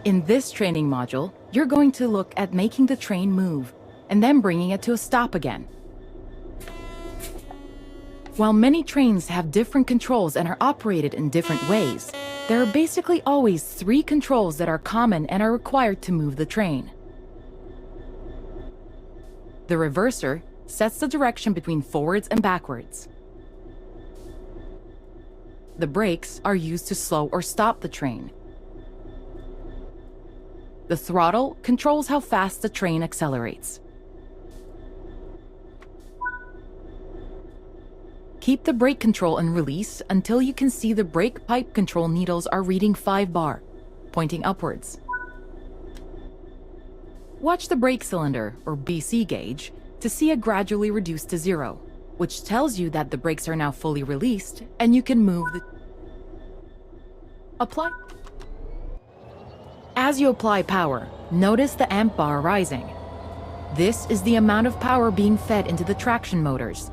In this training module, you're going to look at making the train move and then bringing it to a stop again. While many trains have different controls and are operated in different ways, there are basically always 3 controls that are common and are required to move the train. The reverser sets the direction between forwards and backwards. The brakes are used to slow or stop the train. The throttle controls how fast the train accelerates. Keep the brake control and release until you can see the brake pipe control needles are reading 5 bar, pointing upwards. Watch the brake cylinder, or BC gauge, to see it gradually reduce to 0, which tells you that the brakes are now fully released and you can move the... Apply. As you apply power, notice the amp bar rising. This is the amount of power being fed into the traction motors.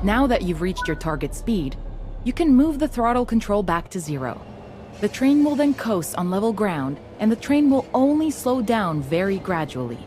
Now that you've reached your target speed, you can move the throttle control back to 0. The train will then coast on level ground, and the train will only slow down very gradually.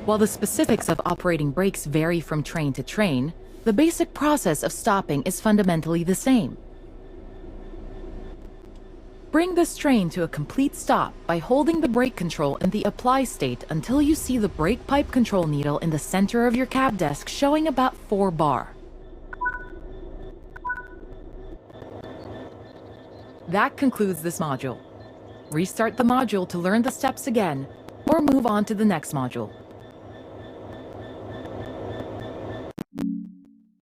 While the specifics of operating brakes vary from train to train, the basic process of stopping is fundamentally the same. Bring this train to a complete stop by holding the brake control in the apply state until you see the brake pipe control needle in the center of your cab desk showing about 4 bar. That concludes this module. Restart the module to learn the steps again, or move on to the next module.